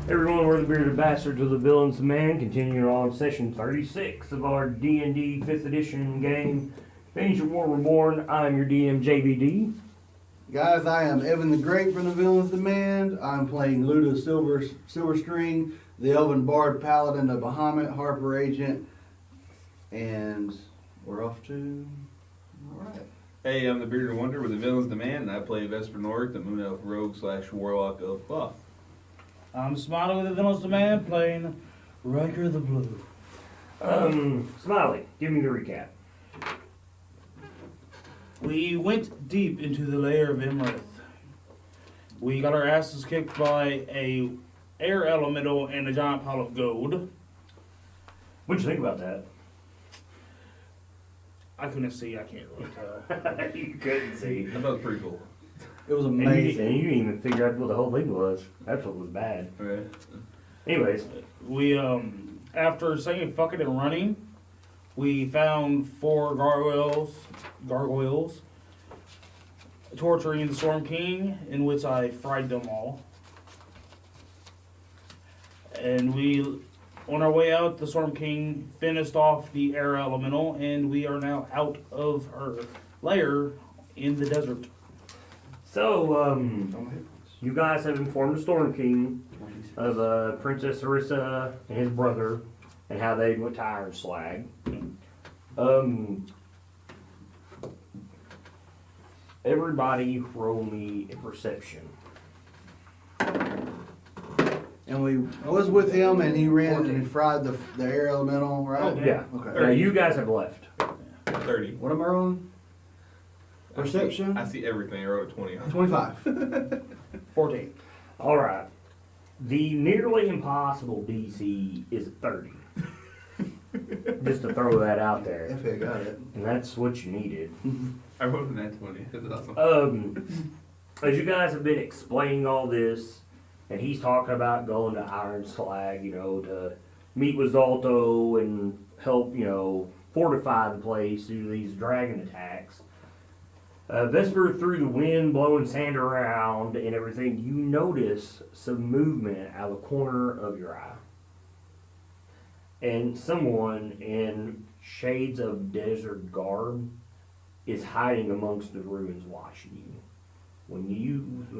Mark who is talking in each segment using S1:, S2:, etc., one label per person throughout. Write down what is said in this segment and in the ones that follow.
S1: Everyone, we're the Bearded Bastards of the Villains Man, continuing on session 36 of our D&D 5th edition game, Ancient War Reborn. I'm your DM, JBD.
S2: Guys, I am Evan the Great from the Villains Demand. I'm playing Luda Silverstring, the Elven Bard Paladin of Bahamut, Harper Agent, and we're off to... Alright.
S3: Hey, I'm the Bearded Wonder with the Villains Demand, and I play Vesper Noric, the Moon Elf Rogue / Warlock of Buff.
S4: I'm Smiley with the Villains Demand, playing Riker the Blue.
S1: Smiley, give me the recap.
S4: We went deep into the lair of Iymrith. We got our asses kicked by a air elemental and a giant pile of gold.
S1: What'd you think about that?
S4: I couldn't see, I can't really tell.
S1: You couldn't see.
S3: I thought it was pretty cool.
S2: It was
S1: And
S2: amazing.
S1: you didn't even figure out what the whole thing was. That's what was bad.
S3: Okay.
S1: Anyways,
S4: We, after saying fuck it and running, we found 4 gargoyles, torturing the Storm King, in which I fried them all. And we, on our way out, the Storm King finished off the air elemental, and we are now out of our lair in the desert.
S1: so, you guys have informed the Storm King of Princess Orissa and his brother and how they went to Iron Slag. Everybody roll me a perception.
S2: And we was with him, and he ran and he fried the air elemental, right?
S1: Oh, yeah.
S2: Okay.
S1: Now you guys have left.
S3: 30.
S2: What am I rolling? Perception?
S3: I see everything. I wrote a 20 on it.
S2: 25.
S4: 14.
S1: All right. The nearly impossible DC is 30. Just to throw that out there.
S2: If I got it.
S1: And that's what you needed.
S3: I wrote a net 20. That's awesome.
S1: As you guys have been explaining all this, and he's talking about going to Iron Slag, to meet with Zalto and help, fortify the place due to these dragon attacks. Vesper, through the wind blowing sand around and everything, you notice some movement out of the corner of your eye. And someone in shades of desert garb is hiding amongst the ruins watching you. When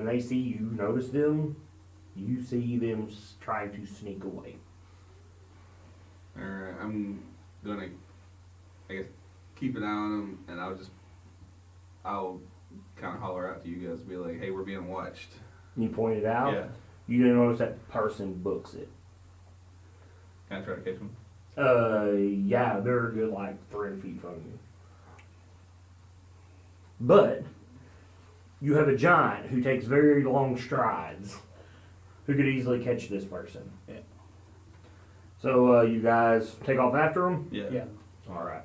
S1: they see you notice them, you see them trying to sneak away.
S3: Alright, I'm gonna, I guess, keep an eye on them, and I'll kind of holler out to you guys, be like, hey, we're being watched.
S1: You point it out.
S3: Yeah.
S1: You didn't notice that person books it.
S3: Can I try to catch them?
S1: Yeah, they're a good 300 feet from you. But you have a giant who takes very long strides, who could easily catch this person.
S4: Yeah.
S1: So you guys take off after him.
S3: Yeah.
S4: Yeah.
S1: All right.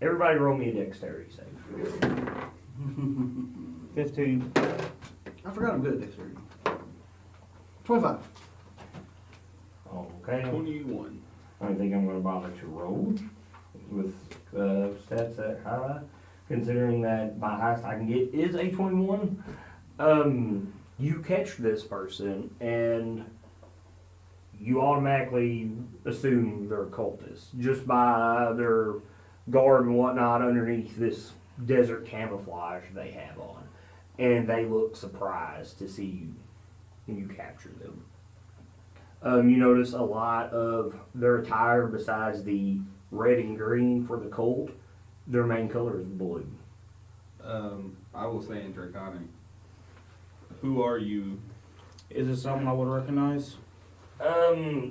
S1: Everybody roll me a dexterity save.
S4: 15.
S2: I forgot I'm good at dexterity. 25.
S1: Okay.
S3: 21.
S1: I don't think I'm going to bother to roll with stats that high, considering that my highest I can get is a 21. You catch this person, and you automatically assume they're cultists just by their garb and whatnot underneath this desert camouflage they have on. And they look surprised to see you when you capture them. You notice a lot of their attire, besides the red and green for the cult, their main color is blue.
S3: I will say in Draconic, who are you?
S4: Is it someone I would recognize?
S1: I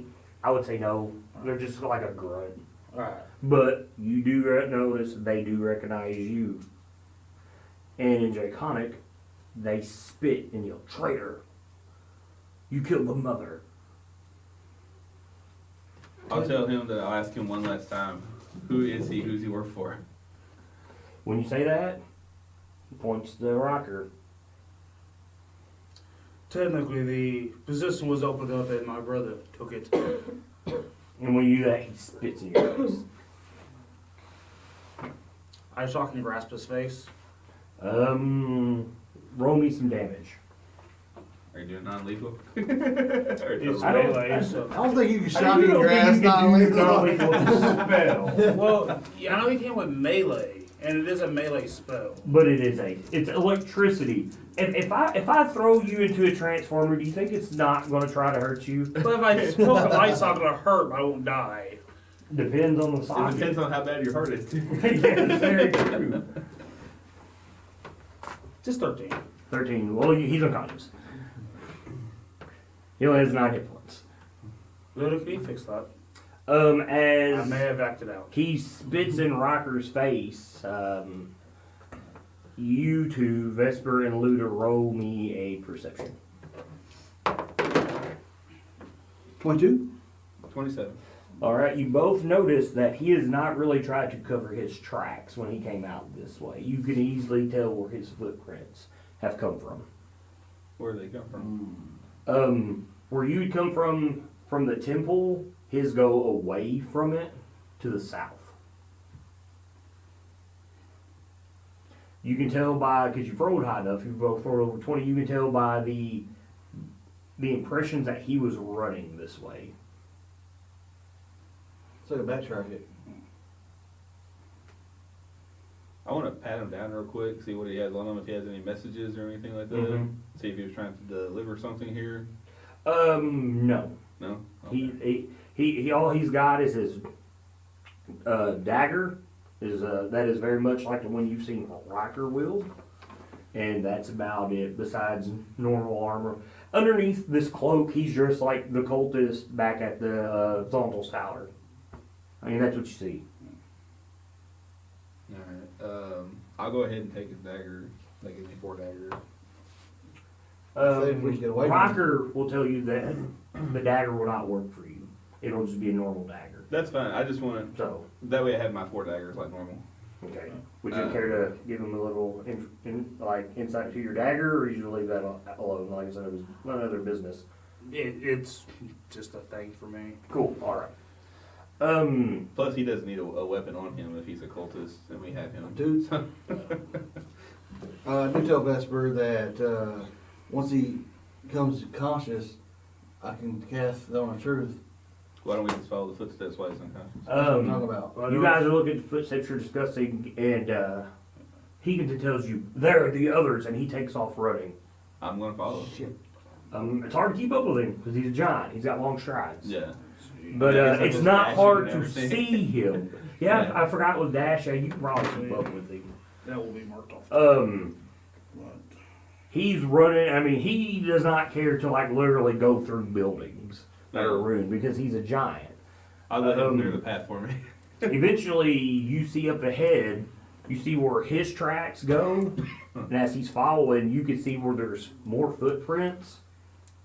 S1: would say no. They're just like a grunt.
S4: Alright.
S1: But you do notice they do recognize you. And in Draconic, they spit and yell, "Traitor! You killed the mother."
S3: I'll tell him that I'll ask him one last time. Who is he? Who's he work for?
S1: When you say that, he points to the rocker.
S4: Technically, the position was opened up and my brother took it.
S1: And when you do that, he spits in your face.
S4: I shock and grasp his face.
S1: Roll me some damage.
S3: Are you doing non-lethal?
S4: It's
S1: I don't-
S4: melee, so.
S2: I don't think you can
S1: I
S2: shot
S1: don't
S2: in
S1: think
S2: grass,
S1: you
S2: not
S1: can do
S2: lethal.
S1: non-lethal spell.
S4: Well, yeah, I know he came with melee, and it is a melee spell.
S1: But it's electricity. If I throw you into a transformer, do you think it's not going to try to hurt you?
S4: But if I poke a light socket, it'll hurt, but I won't die.
S1: Depends on the
S3: It
S1: socket.
S3: depends on how bad your heart is, too.
S1: Yes, very true.
S4: Just 13.
S1: 13. Well, he's unconscious. He only has 9 hit points.
S4: Luda, can you fix that? I
S1: As
S4: may have acted out.
S1: he spits in Rocker's face, you two, Vesper and Luda, roll me a perception.
S2: 22?
S3: 27.
S1: All right, you both notice that he has not really tried to cover his tracks when he came out this way. You can easily tell where his footprints have come from.
S3: Where do they come from?
S1: Where you would come from the temple, his go away from it to the south. You can tell by, because you've rolled high enough, you've both rolled over 20, you can tell by the impressions that he was running this way.
S2: So backtrack it.
S3: I want to pat him down real quick, see what he has on him, if he has any messages or anything like that.
S1: Mhm.
S3: See if he was trying to deliver something here.
S1: No.
S3: No? Okay.
S1: He all he's got is his dagger. That is very much like the one you've seen Riker wield, and that's about it. Besides normal armor, underneath this cloak, he's dressed like the cultist back at the Zontal's Tower. I mean, that's what you see.
S3: Alright. I'll go ahead and take his dagger. That gives me 4 daggers.
S2: Say if we can get away from
S1: Riker will tell you that the dagger will not work for you. It'll just be a normal dagger.
S3: That's fine. I just want to.
S1: So,
S3: That way I have my 4 daggers like normal.
S1: okay. Would you care to give him a little insight to your dagger, or would you leave that alone? Like I said, it was none of their business.
S4: It's just a thing for me.
S1: Cool. All right.
S3: Plus, he doesn't need a weapon on him if he's a cultist, and we have him.
S2: Dude. I do tell Vesper that once he becomes conscious, I can cast Zone of Truth.
S3: Why don't we just follow the footsteps while he's unconscious?
S2: That's what I'm talking about.
S1: You guys are looking at the footsteps you're discussing, and Hekaton tells you there are the others, and he takes off running.
S3: I'm going to follow.
S2: Shit.
S1: It's hard to keep up with him because he's a giant. He's got long strides.
S3: Yeah.
S1: But
S3: Yeah, he's like
S1: it's
S3: this
S1: not
S3: dashing
S1: hard
S3: and
S1: to
S3: everything.
S1: see him. Yeah,
S3: Yeah.
S1: I forgot with Dash. You can probably keep up with him.
S4: That will be marked off.
S1: He's running. I mean, he does not care to like literally go through buildings that are ruined because he's a giant.
S3: I'll let him clear the path for me.
S1: Eventually, you see up ahead. You see where his tracks go, and as he's following, you can see where there's more footprints,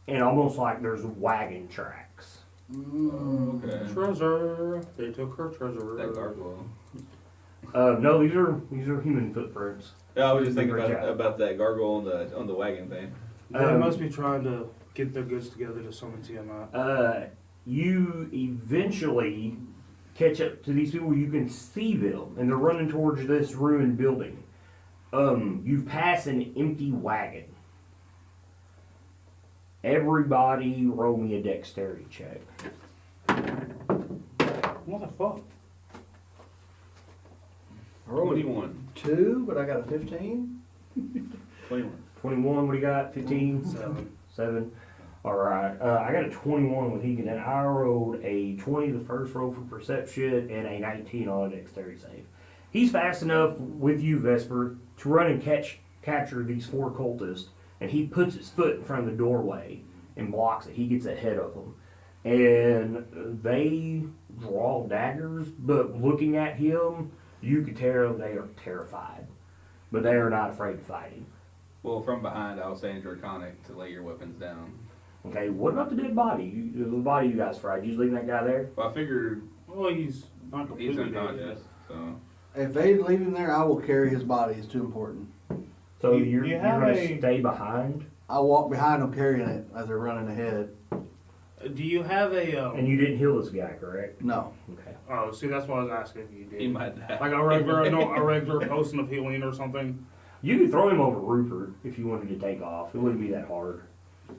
S1: and almost like there's wagon tracks.
S3: Okay.
S4: Treasure. They took her treasure.
S3: That gargoyle.
S1: No, these are human footprints.
S3: Yeah, I was just thinking
S1: Good job.
S3: about that gargoyle on the wagon thing.
S4: They must be trying to get their goods together to summon Tiamat.
S1: You eventually catch up to these people. You can see them, and they're running towards this ruined building. You pass an empty wagon. Everybody roll me a dexterity check.
S4: What the fuck?
S2: I rolled a
S3: 21.
S2: 2, but I got a 15.
S3: 21.
S1: 21, what do you got? 15?
S4: 7.
S1: 7. Alright, I got a 21 with Hegan, and I rolled a 20 the first roll for perception and a 19 on a dexterity save. He's fast enough with you, Vesper, to run and capture these 4 cultists, and he puts his foot in front of the doorway and blocks it. He gets ahead of them. And they draw daggers, but looking at him, you can tell they are terrified. But they are not afraid to fight him.
S3: Well, from behind, I was saying Draconic to lay your weapons down.
S1: Okay, what about the dead body? The body you guys fried, you just leaving that guy there?
S3: Well, I figured
S4: Well, he's not
S3: he's
S4: completely dead
S3: unconscious, so.
S2: If they leave him there, I will carry his body. It's too important.
S1: So
S4: You-
S1: you're
S4: you
S1: going
S4: have
S1: to
S4: a-
S1: stay behind?
S2: I walk behind them carrying it as they're running ahead.
S4: yet. Do you have a?
S1: And you didn't heal this guy, correct?
S2: No.
S1: Okay.
S4: Oh, see, that's what I was asking if you did.
S3: He might die.
S4: Like a regular, no, a regular potion of healing or something.
S1: You could throw him over Rupert if you wanted to take off. It wouldn't be that hard.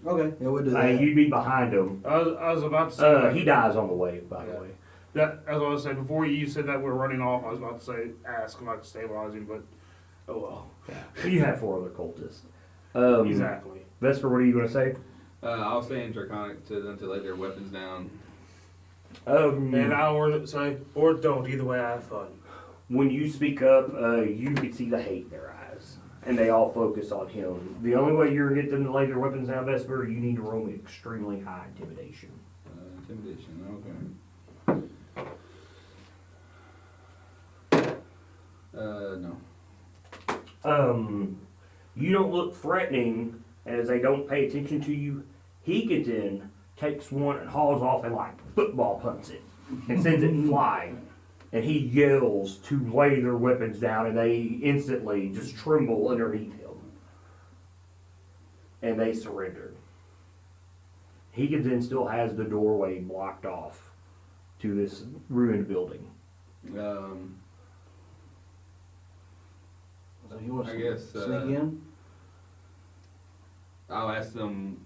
S2: Okay, yeah, we'll do that.
S1: You'd be behind him.
S4: I was about to say.
S1: He dies on the way, by the
S4: Yeah.
S1: way.
S4: That, as I was saying, before you said that we're running off, I was about to say, ask him about stabilizing, but oh well.
S1: Yeah. You have 4 other cultists.
S4: Exactly.
S1: Vesper, what are you going to say?
S3: I'll say in Draconic to them to lay their weapons down.
S4: And I would say, or don't. Either way, I have fun.
S1: When you speak up, you can see the hate in their eyes, and they all focus on him. The only way you're going to get them to lay their weapons down, Vesper, you need to roll me extremely high intimidation.
S3: Intimidation, okay. No.
S1: You don't look threatening, and as they don't pay attention to you, Hekaton takes one and hauls off and like football punts it and sends it flying. And he yells to lay their weapons down, and they instantly just tremble underneath him. And they surrender. Hekaton still has the doorway blocked off to this ruined building.
S2: So you want
S3: I
S2: to
S3: guess,
S2: sneak in?
S3: I'll ask them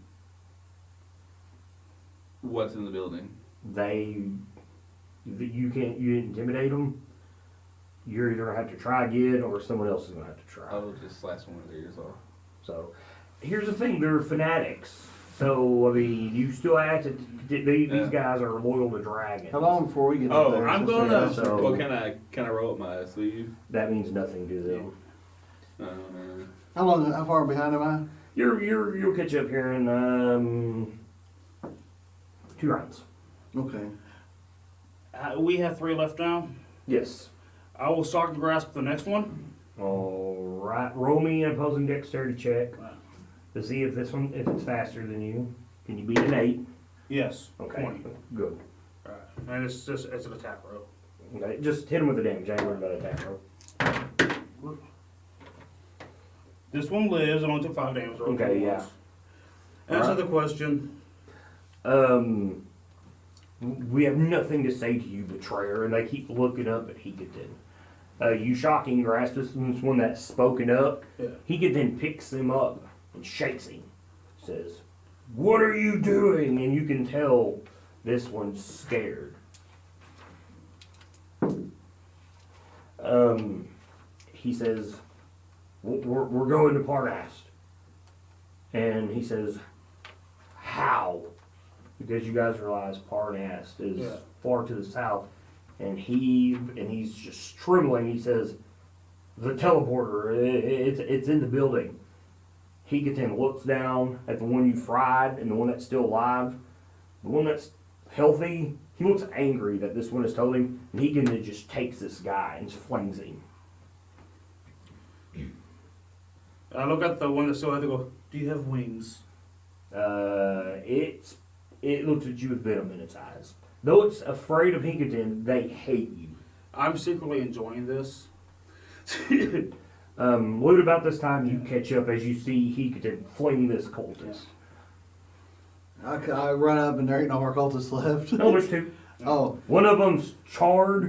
S3: what's in the building.
S1: You didn't intimidate them. You're either gonna have to try again, or someone else is gonna have to try.
S3: I'll just slash one of their ears off.
S1: So, here's the thing: they're fanatics. So, I mean, you still have to. These
S3: Yeah.
S1: guys are loyal to dragons.
S2: How long before we get up there?
S3: I'm
S2: Since
S3: going
S2: they're
S3: to.
S1: so-
S3: Well, can I roll up my sleeve?
S1: That means nothing to them.
S2: How far behind am I?
S1: You'll catch up here in 2 rounds.
S2: Okay.
S4: We have 3 left now.
S1: Yes.
S4: I will stalk and grasp the next one.
S1: All right. Roll me an opposing dexterity check to see if if it's faster than you. Can you beat an 8?
S4: Yes.
S1: Okay.
S4: 20.
S1: Good.
S4: Alright. And it's an attack roll.
S1: Okay. Just hit him with the damage. I ain't worried about attack roll.
S4: This one lives. I only took 5 damage. Roll
S1: Okay, yeah.
S4: once. Answer
S1: Alright.
S4: the question.
S1: We have nothing to say to you, betrayer, and they keep looking up at Hekaton. You shocking grasp this one that's spoken up.
S4: Yeah.
S1: Hekaton picks him up and shakes him. Says, "What are you doing?" And you can tell this one's scared. He says, we're going to Parnast. And he says, "How?" Because you guys realize Parnast is
S4: Yeah.
S1: far to the south, and he's just trembling. He says, "The teleporter, it's in the building." Hekaton looks down at the one you fried and the one that's still alive. The one that's healthy, he looks angry that this one has told him, and Hekaton just takes this guy and just flings him.
S4: I look at the one that's still. I go. Do you have wings?
S1: It looks at you with venom in its eyes. Though it's afraid of Hekaton, they hate you.
S4: I'm secretly enjoying this.
S1: Loot about this time, you catch up as you see Hekaton fling this cultist.
S2: I run up and there ain't no more cultists left.
S1: No, there's 2.
S2: Oh,
S1: One of them's charred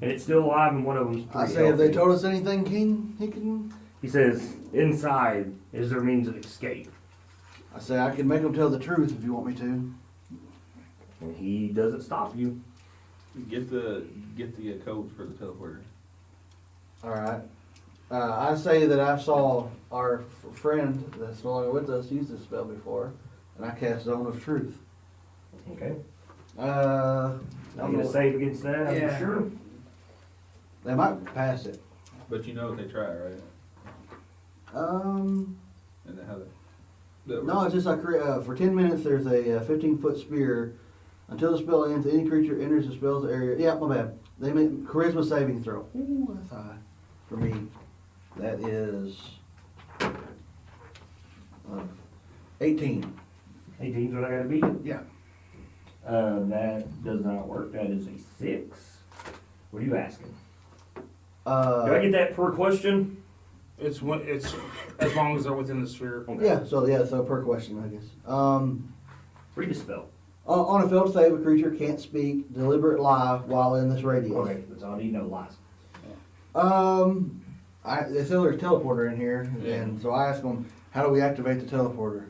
S1: and it's still alive, and one of them's
S2: I
S1: pretty
S2: say, have they
S1: healthy.
S2: told us anything, King? Hekaton?
S1: He says, "Inside is their means of escape."
S2: I say, I can make them tell the truth if you want me to.
S1: And he doesn't stop you.
S3: Get the code for the teleporter.
S2: Alright. I say that I saw our friend that's no longer with us use this spell before, and I cast Zone of Truth.
S1: Okay.
S2: I'm
S1: I'm gonna save against that, I'm
S2: Yeah.
S1: sure.
S2: They might pass it.
S3: But you know if they try, right?
S2: Um,
S3: And then how they.
S2: no, it's just I create, for 10 minutes there's a 15-foot spear. Until the spell ends, any creature enters the spell's area. Yeah, my bad. They make charisma saving throw. Ooh, that's high. For me, that is 18.
S1: 18's what I gotta beat.
S2: Yeah.
S1: That does not work. That is a 6. What are you asking? Do I
S2: Uh,
S1: get that per question?
S4: It's as long as they're within the sphere.
S1: Okay.
S2: yeah, so per question, I guess.
S1: Read the spell.
S2: On a failed save, a creature can't speak, deliberate lie while in this radius.
S1: Okay, that's all I need to know, lies.
S2: They say there's a teleporter in here,
S3: Yeah.
S2: and so I asked them, how do we activate the teleporter?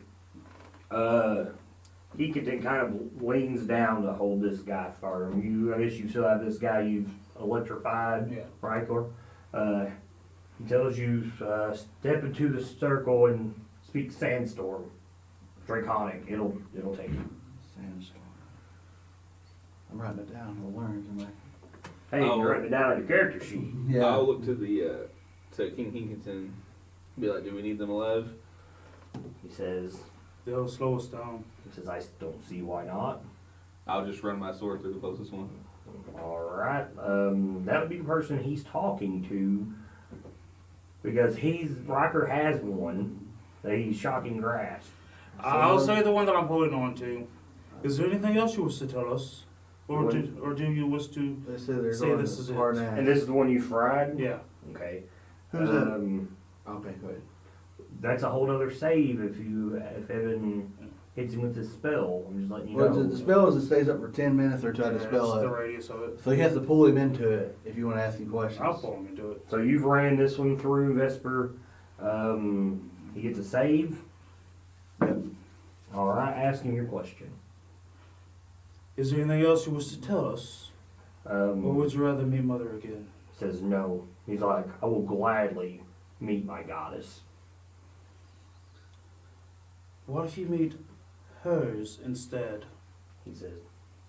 S1: Hekaton kind of leans down to hold this guy firm. I guess you still have this guy you've electrified,
S4: Yeah.
S1: Rykor. He tells you, step into the circle and speak sandstorm. Draconic. It'll take you.
S2: Sandstorm. I'm writing it down. I'll learn tonight.
S1: Hey,
S3: Oh.
S1: you're writing it down on your character sheet.
S2: Yeah.
S3: I'll look to the to King Hekaton, be like, do we need them alive?
S1: He says,
S4: They'll slow us down.
S1: I don't see why not.
S3: I'll just run my sword through the closest one.
S1: Alright, that would be the person he's talking to. Because Riker has one that he's shocking grass.
S4: I'll say the one that I'm holding on to. Is there anything else you wish to tell us? Or do you wish to?
S2: They say they're
S4: Say
S2: going
S4: this
S2: to
S4: is it.
S2: Parnas.
S1: And this is the one you fried?
S4: Yeah.
S1: Okay.
S2: Who's that? Okay, go ahead.
S1: That's a whole other save if Evan hits him with his spell. I'm just letting you
S2: Well,
S1: know.
S2: the spell is it stays up for 10 minutes or till I
S4: That's
S2: dispel
S4: the
S2: it.
S4: radius of it.
S2: So you have to pull him into it if you want to ask him questions.
S4: I'll pull him into it.
S1: So you've ran this one through, Vesper. He gets a save.
S2: Yep.
S1: Alright, ask him your question.
S4: Is there anything else you wish to tell us? Or would you rather meet Mother again?
S1: Says no. He's like, I will gladly meet my goddess.
S4: What if you meet hers instead?
S1: He says,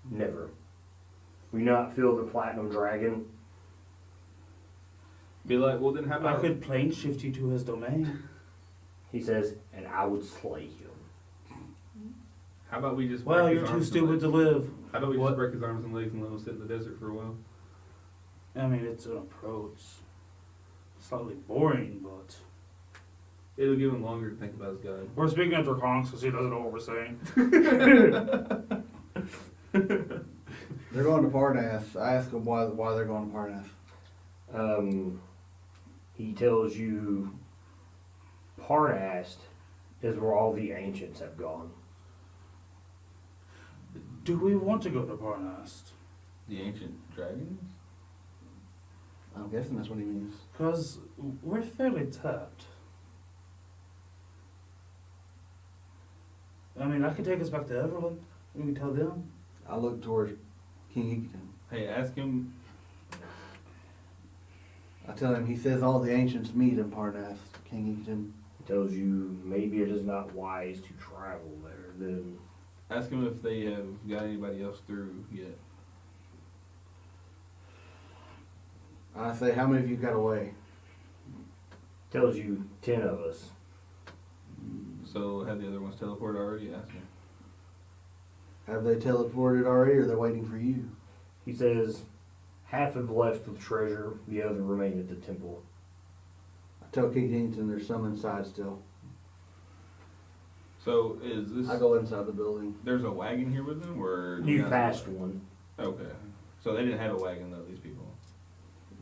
S1: never. We not feel the platinum dragon.
S3: Be like, well then how
S4: I
S3: about
S4: could plane shift you to his domain.
S1: He says, and I would slay him.
S3: we just
S4: Well,
S3: break
S4: you're
S3: his
S4: too
S3: arms and
S4: stupid
S3: legs?
S4: to live.
S3: How about we
S4: What?
S3: just break his arms and legs and let him sit in the desert for a while?
S4: I mean, it's an approach. Slightly boring, but...
S3: It'll give him longer to think about his god.
S4: We're speaking of Draconics because he doesn't know what we're saying.
S2: They're going to Parnas. I ask them why they're going to Parnas.
S1: He tells you Parnast is where all the ancients have gone.
S4: Do we want to go to Parnast?
S3: The ancient dragons?
S2: I'm guessing that's what he means.
S4: Because we're fairly tapped. I mean, I could take us back to Everland. We can tell them.
S2: I look towards King Hekaton.
S3: Hey, ask him.
S2: I tell him he says all the ancients meet in Parnas. King Hekaton.
S1: He tells you maybe it is not wise to travel there. Then
S3: Ask him if they have got anybody else through yet.
S2: I say, how many of you got away?
S1: tells you 10 of us.
S3: So have the other ones teleported already? Ask him.
S2: Have they teleported already, or they're waiting for you?
S1: He says half have left with treasure, the other remain at the temple.
S2: I tell King Hekaton there's some inside still.
S3: So is this?
S2: I go inside the building.
S3: There's a wagon here with them, or
S1: You passed one.
S3: Okay. So they didn't have a wagon though. These people.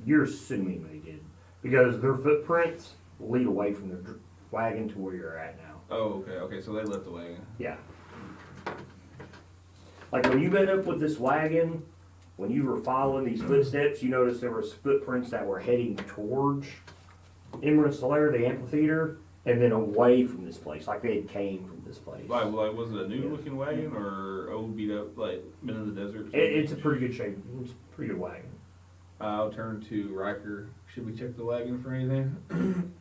S1: You're assuming they did. Because their footprints lead away from the wagon to where you're at now.
S3: Oh, okay. Okay. So they left the wagon.
S1: Yeah. Like when you met up with this wagon, when you were following these footsteps, you noticed there was footprints that were heading towards Iymrith's lair, the amphitheater, and then away from this place, like they had came from this place.
S3: Like was it a new looking wagon or old beat up, like been in the desert?
S1: It's a pretty good shape. It's a pretty good wagon.
S3: I'll turn to Riker. Should we check the wagon for anything?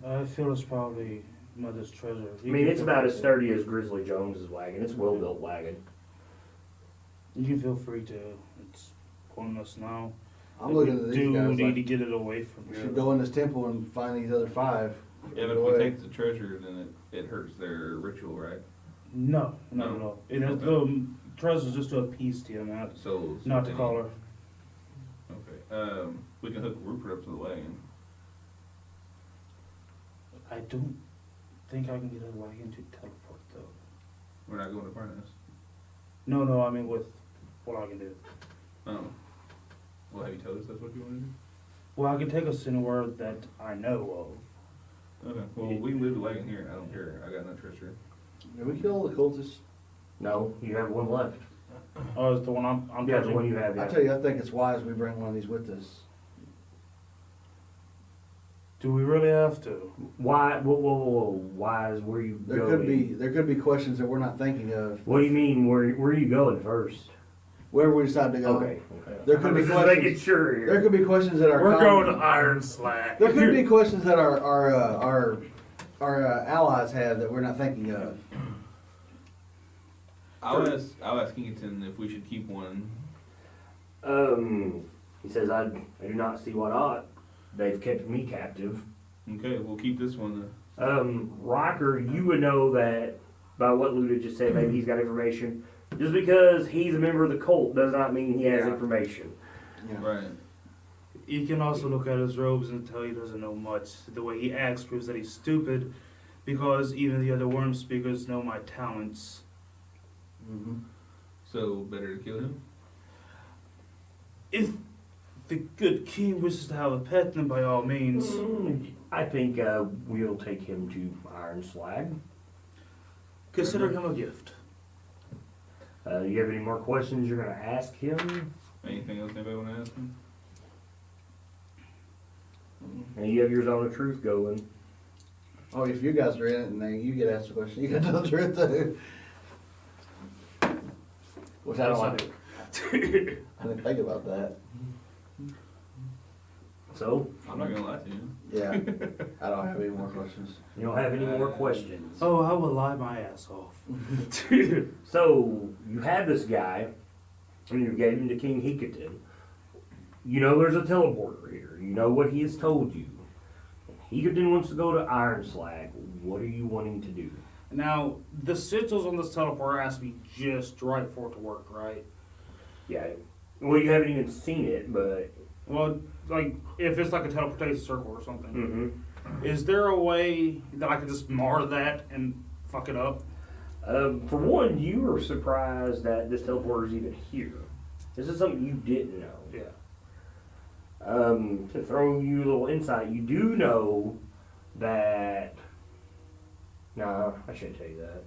S4: I feel it's probably Mother's treasure.
S1: I mean, it's about as sturdy as Grizzly Jones's wagon. It's a well-built wagon.
S4: You can feel free to. It's pointless now.
S2: I'm looking at
S4: We
S2: these
S4: do
S2: guys
S4: need
S2: like,
S4: to get it away from
S2: we
S4: here.
S2: should go in this temple and find these other 5.
S3: Yeah, but if we take the treasure, then it hurts their ritual, right?
S4: No, not
S3: No.
S4: at all. It is
S3: Okay.
S4: the treasure's just to appease Tiamat,
S3: So
S4: not to call her.
S3: Okay. We can hook Rupert up to the wagon.
S4: I don't think I can get a wagon to teleport though.
S3: We're not going to Parnas.
S4: No, I mean with what I can do.
S3: Oh. Well, have you told us that's what you want to do?
S4: Well, I can take us anywhere that I know
S3: Okay. Well, we can leave the wagon here. I don't care. I got no treasure.
S2: Did we kill all the cultists?
S1: No, you have one left.
S4: of. Oh, it's the one I'm
S1: Yeah, the
S4: touching.
S1: one you have.
S2: I
S1: Yeah.
S2: tell you, I think it's wise we bring one of these with us.
S4: Do we really have to?
S1: Why? Whoa. Why is where you
S2: There
S1: going?
S2: could be questions that we're not thinking of.
S1: What do you mean? Where are you going first?
S2: Wherever we decide to go.
S1: Okay.
S2: There could
S1: I'm
S2: be
S1: just making
S2: questions.
S1: sure here.
S2: There could be questions that are.
S4: We're
S2: common.
S4: going to Iron Slack.
S2: There could be questions that our allies have that we're not thinking of.
S3: I'll ask Hekaton if we should keep one.
S1: He says, I do not see why not. They've kept me captive.
S3: Okay, we'll keep this one.
S1: Rocker, you would know that by what Luda just said, maybe he's got information. Just because he's a member of the cult does not mean he has
S3: Yeah.
S1: information.
S2: Yeah.
S3: Right.
S4: You can also look at his robes and tell he doesn't know much. The way he acts proves that he's stupid, because even the other worm speakers know my talents.
S2: Mm-hmm.
S3: So better to kill him.
S4: If the good king wishes to have a pet, then by all means.
S1: I think we'll take him to Iron Slag.
S4: Consider him a gift.
S1: You have any more questions you're going to ask him?
S3: Anything else anybody want to ask him?
S1: And you have your zone of truth going.
S2: Oh, if you guys are in it and then you get asked a question, you got to tell the truth too. Which I don't like. I didn't think about that.
S1: So,
S3: I'm not gonna lie to you.
S2: Yeah, I don't have any more questions.
S1: you don't have any more questions.
S4: Oh, I will lie my ass off.
S1: So, you have this guy, and you gave him to King Hekaton. You know there's a teleporter here. You know what he has told you. Hekaton wants to go to Iron Slag. What are you wanting to do?
S4: Now, the sigils on this teleporter has to be just right for it to work, right?
S1: Yeah. Well, you haven't even seen it, but.
S4: Well, like, if it's like a teleportation circle or something,
S1: Mm-hmm.
S4: is there a way that I could just mar that and fuck it up?
S1: For one, you were surprised that this teleporter is even here. This is something you didn't know.
S4: Yeah.
S1: To throw you a little insight, you do know that. No, I shouldn't tell you that.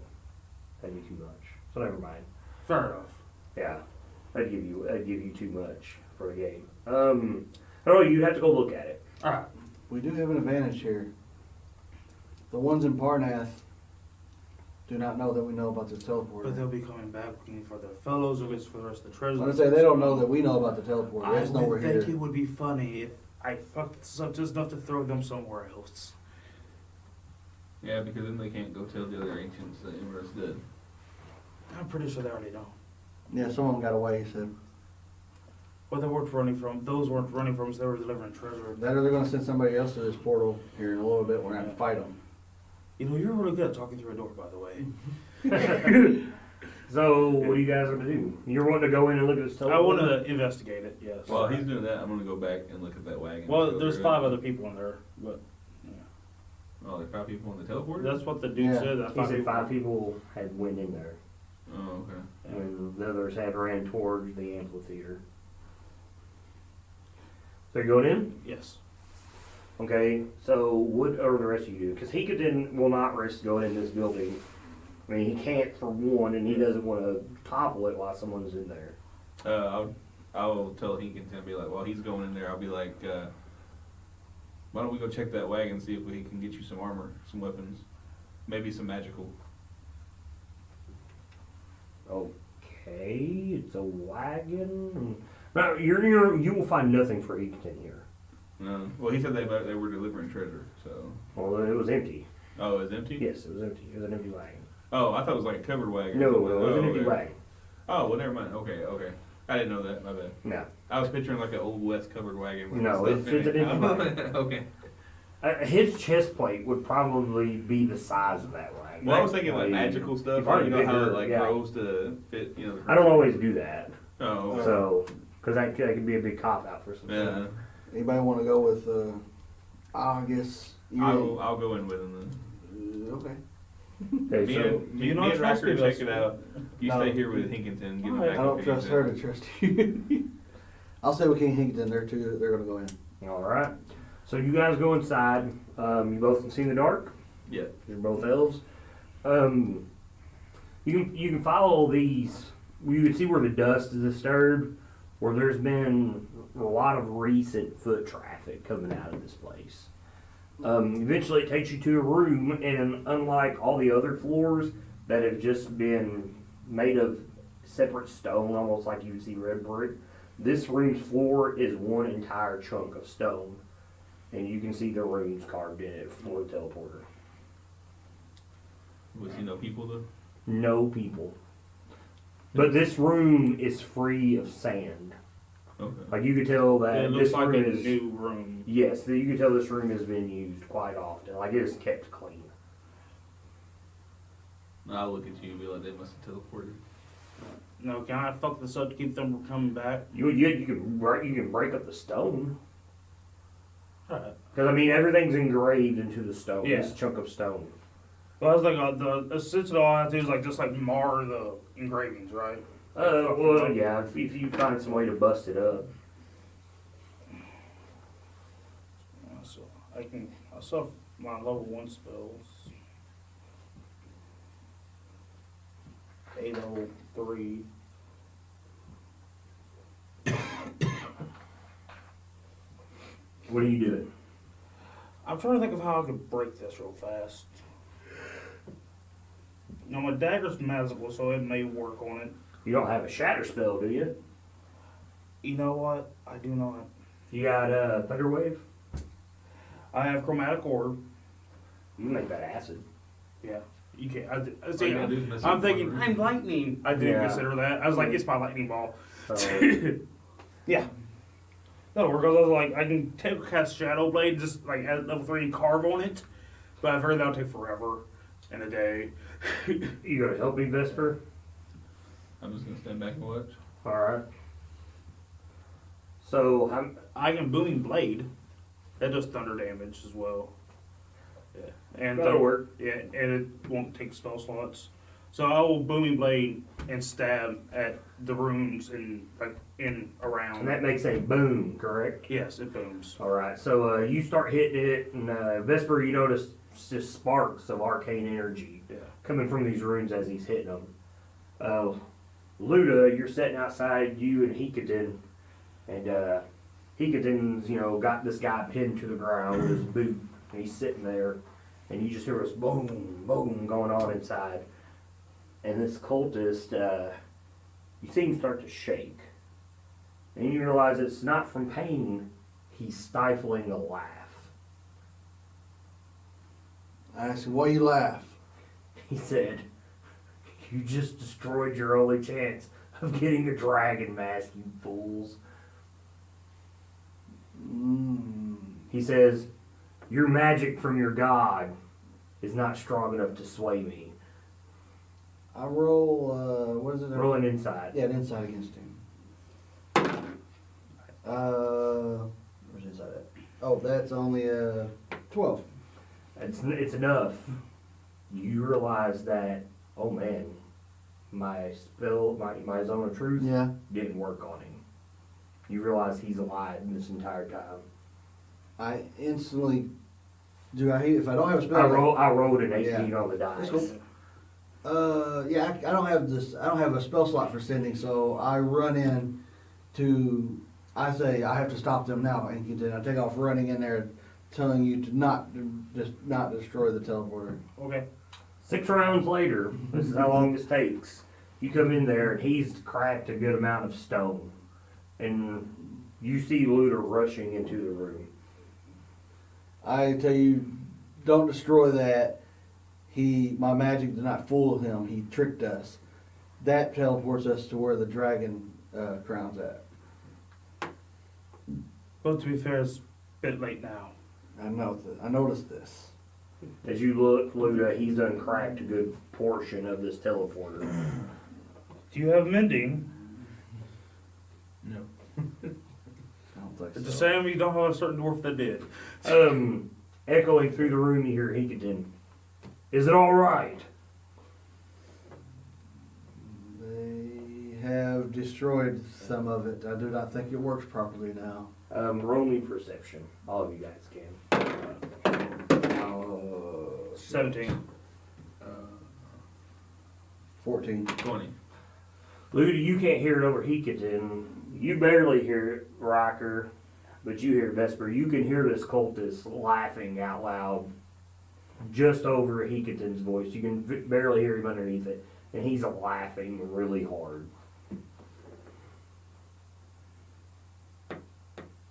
S1: That'd be too much. So never mind.
S4: Fair enough.
S1: Yeah, I'd give you too much for a game. I don't know. You'd have to go look at it.
S4: Alright.
S2: We do have an advantage here. The ones in Parnath do not know that we know about this teleporter.
S4: But they'll be coming back looking for their fellows or just for the rest of the treasure.
S2: I'm gonna say they don't know that we know about the teleporter. They
S4: I
S2: just know we're
S4: would think
S2: here.
S4: it would be funny if I fucked this up just enough to throw them somewhere else.
S3: Yeah, because then they can't go tell the other ancients that Iymrith's dead.
S4: I'm pretty sure they already know.
S2: Yeah, some of them got away. He said
S4: What they weren't running from, those weren't running from us, they were delivering treasure.
S2: that, or they're gonna send somebody else to this portal here in a little bit. We're gonna have to fight them.
S4: You know, you're really good at talking through a door, by the way.
S1: So, what do you guys want to do? You're wanting to go in and look at this teleporter?
S4: I want to investigate it, yes.
S3: While he's doing that, I'm gonna go back and look at that wagon.
S4: Well,
S3: Go
S4: there's
S3: through
S4: 5
S3: it.
S4: other people in there, but
S3: Oh, there's 5 people on the teleporter?
S4: that's what the dude
S2: Yeah.
S4: said. That's
S1: He said 5 people had went in there,
S3: Oh, okay.
S1: and the others had ran towards the amphitheater. So you're going in?
S4: Yes.
S1: Okay, so what are the rest of you do? Because Hekaton will not risk going in this building. I mean, he can't for one, and he doesn't want to topple it while someone's in there.
S3: I'll tell Hekaton, be like, while he's going in there, I'll be like, why don't we go check that wagon, see if we can get you some armor, some weapons, maybe some magical.
S1: Okay, it's a wagon. Now, you will find nothing for Hekaton here.
S3: No. Well, he said they were delivering treasure, so.
S1: Well, it was empty.
S3: Oh, it's empty?
S1: Yes, it was empty. It was an empty wagon.
S3: Oh, I thought it was like a covered wagon.
S1: No, it was
S3: Oh,
S1: an empty
S3: okay.
S1: wagon.
S3: Oh, well, never mind. Okay. I didn't know that. My bad.
S1: No.
S3: I was picturing like an old West covered wagon. with
S1: No,
S3: stuff
S1: it's
S3: in
S1: an
S3: it.
S1: empty wagon.
S3: Okay.
S1: His chest plate would probably be the size of that wagon.
S3: Well, I was thinking like
S1: I mean,
S3: magical stuff.
S1: probably
S3: You know how
S1: bigger,
S3: it like
S1: yeah.
S3: grows to fit, you know. the
S1: I don't always do that.
S3: Oh, okay.
S1: So, because that could be a big cop out for some
S3: Yeah.
S1: stuff.
S2: Anybody want to go with? I guess.
S3: I'll go in with him then.
S2: Okay.
S1: Okay,
S3: Me
S1: so
S3: and,
S4: do you
S3: me
S4: not
S3: and
S4: trust
S3: Rocker
S4: me,
S3: check
S4: Dustin?
S3: it out. You
S2: No.
S3: stay here with Hekaton. Get him
S1: Alright.
S3: back
S2: I don't
S3: with
S2: trust
S3: Hekaton.
S2: her to trust you. I'll stay with King Hekaton. They're gonna go in.
S1: all right. So you guys go inside. You both can see in the dark.
S3: Yeah.
S1: You're both elves. You can follow these. You can see where the dust is disturbed, where there's been a lot of recent foot traffic coming out of this place. Eventually it takes you to a room, and unlike all the other floors that have just been made of separate stone, almost like you would see red brick, this room's floor is one entire chunk of stone. And you can see the runes carved in it for the teleporter.
S3: We see no people though.
S1: No people. But this room is free of sand.
S3: Okay.
S1: Like you could tell that
S4: It looks
S1: this
S4: like
S1: room
S4: a
S1: is
S4: new room.
S1: yes, you can tell this room has been used quite often. Like it is kept clean.
S3: I'll look at you and be like, they must have teleported.
S4: No, can I fuck this up to keep them from coming back?
S1: You can break up the stone.
S4: Alright.
S1: Because I mean everything's engraved into the stone.
S4: Yeah.
S1: This chunk of stone.
S4: Well, I was like, the essentially all I have to do is like just like mar the engravings, right?
S1: Well, yeah. If you find some way to bust it up.
S4: So I still have my level 1 spells. 803.
S1: What are you doing?
S4: I'm trying to think of how I could break this real fast. Now my dagger's magical, so it may work on it.
S1: You don't have a shatter spell, do you?
S4: You know what? I do not.
S1: You got thunder wave.
S4: I have chromatic orb.
S1: You can make that acid.
S4: Yeah, you can't. I
S3: All
S4: see.
S3: you gotta do is mess
S4: I'm
S3: up
S4: thinking
S3: one room.
S4: I'm lightning. I didn't
S1: Yeah.
S4: consider that. I was like, it's my lightning ball.
S1: So,
S4: Yeah. That'll work. I was like, I can cast Shadow Blade, just like at level 3 and carve on it. But I've heard that'll take forever and a day.
S1: you gonna help me, Vesper?
S3: I'm just gonna stand back and watch.
S1: All right. So
S4: I can Booming Blade. That does thunder damage as well. Yeah. And
S1: that'll work.
S4: Yeah, and it won't take spell slots. So I will Booming Blade and stab at the runes and like in around.
S1: And that makes a boom, correct?
S4: Yes, it booms.
S1: All right. So you start hitting it, and Vesper, you notice just sparks of arcane energy
S4: Yeah.
S1: coming from these runes as he's hitting them. Luda, you're sitting outside, you and Hekaton, and Hekaton's, got this guy pinned to the ground with his boot, and he's sitting there, and you just hear this boom, boom going on inside. And this cultist, you see him start to shake. And you realize it's not from pain, he's stifling a laugh.
S2: I asked him, why you laugh?
S1: He said, "You just destroyed your only chance of getting a dragon mask, you fools." He says, "Your magic from your god is not strong enough to sway me."
S2: I roll, what is it?
S1: Roll an inside.
S2: Yeah, an inside against him. Where's inside at? Oh, that's only 12.
S1: It's enough. You realize that, oh man, my spell, my zone of truth
S2: Yeah.
S1: didn't work on him. You realize he's alive this entire time.
S2: I instantly if I don't have a spell.
S1: I rolled an 18
S2: Yeah.
S1: on the dice.
S2: That's cool. Yeah, I don't have this. I don't have a spell slot for sending, so I run in to. I say I have to stop them now, and I take off running in there, telling you to not destroy the teleporter.
S4: Okay.
S1: 6 rounds later, this is how long this takes. You come in there and he's cracked a good amount of stone, and you see Luda rushing into the room.
S2: I tell you, don't destroy that. My magic did not fool him. He tricked us. That teleports us to where the dragon crown's at.
S4: But to be fair, it's a bit late now.
S2: I noticed this.
S1: As you look, Luda, he's uncracked a good portion of this teleporter.
S4: Do you have mending?
S3: No.
S2: I don't think
S4: It's the
S2: so.
S4: same. You don't have a certain dwarf that did.
S1: Echoing through the room, you hear Hekaton. "Is it all right?"
S2: They have destroyed some of it. I do not think it works properly now.
S1: Roll me perception. All of you guys can.
S4: 17.
S2: 14.
S3: 20.
S1: Luda, you can't hear it over Hekaton. You barely hear it, Riker. But you hear Vesper, you can hear this cultist laughing out loud just over Hekaton's voice. You can barely hear him underneath it. And he's laughing really hard.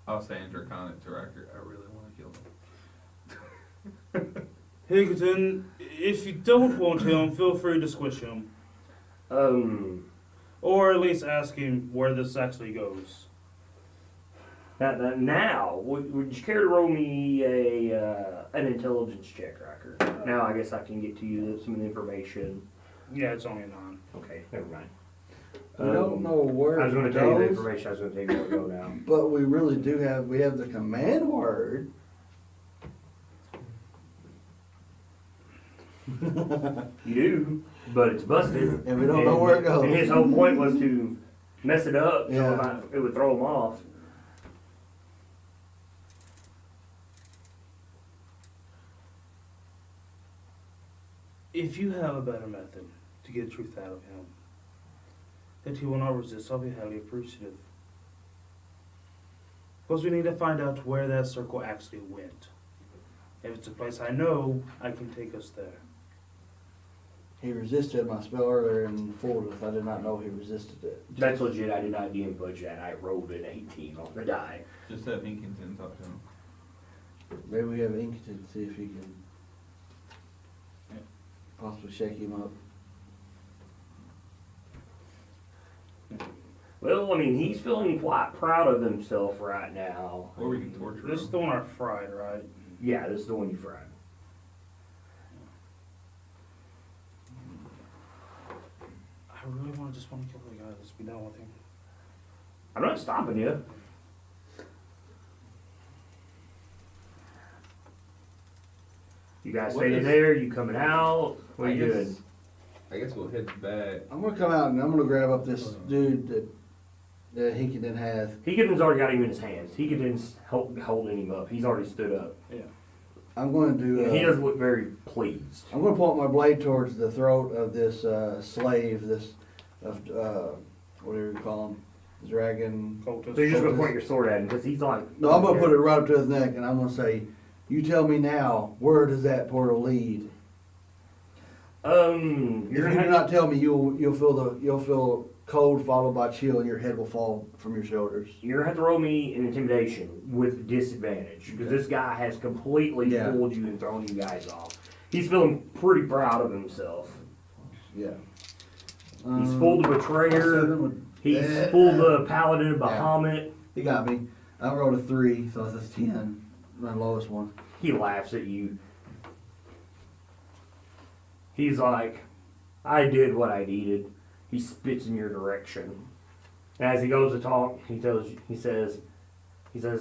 S3: I'll say interconnect to Riker. I really want to kill him.
S4: Hekaton, if you don't want him, feel free to squish him. Or at least ask him where this actually goes.
S1: Now, would you care to roll me an intelligence check, Riker? Now I guess I can get to you some of the information.
S4: Yeah, it's only a 9.
S1: Okay, never mind.
S2: We don't know where
S1: I was going
S2: it
S1: to tell you the
S2: goes,
S1: information. I was going to tell you where to go now.
S2: but we really do have, we have the command word.
S1: You do, but it's busted.
S2: And we don't know where it goes.
S1: And his whole point was to mess it up so
S2: Yeah.
S1: it would throw him off.
S4: If you have a better method to get truth out of him, that he will not resist, I'll be highly appreciative. Because we need to find out where that circle actually went. If it's a place I know, I can take us there.
S2: He resisted my spell earlier and fooled us. I did not know he resisted it.
S1: That's legit. I did not DM budge that. I rolled an 18 on the die.
S3: Just have Inkington talk to him.
S2: Maybe we have Inkton to see if he can possibly shake him up.
S1: Well, I mean, he's feeling quite proud of himself right now.
S3: Or we can torture
S4: This is
S3: him.
S4: the one I fried, right?
S1: Yeah, this is the one you fried.
S4: I really just want to kill the guy. Let's be done with him.
S1: I'm not stopping you. You guys
S3: What
S1: staying
S3: is-
S1: there? You coming out? What are you
S3: guess-
S1: doing?
S3: I guess we'll head back.
S2: I'm gonna come out and I'm gonna grab up this dude that Hinkenden has.
S1: Hekaton's already got him in his hands. Hekaton's holding him up. He's already stood up.
S4: Yeah.
S2: I'm going to.
S1: He doesn't look very pleased.
S2: I'm going to point my blade towards the throat of this slave, whatever you call him, dragon.
S4: Cultist.
S1: So you're just gonna
S2: Cultist.
S1: point your sword at him because he's like.
S2: No, I'm going to put it right up to his neck, and I'm going to say, "You tell me now, where does that portal lead?
S1: You're
S2: If you
S1: gonna
S2: do
S1: have
S2: not tell me, you'll feel cold followed by chill, and your head will fall from your shoulders."
S1: You're gonna have to roll me an intimidation with disadvantage because this guy has completely
S2: Yeah.
S1: fooled you and thrown you guys off. He's feeling pretty proud of himself.
S2: Yeah.
S1: He's fooled the betrayer.
S2: 7 would-
S1: He's fooled the paladin of Bahamut.
S2: He got me. I rolled a 3, so that's a 10. My lowest one.
S1: He laughs at you. He's like, I did what I needed. He spits in your direction. As he goes to talk, he says,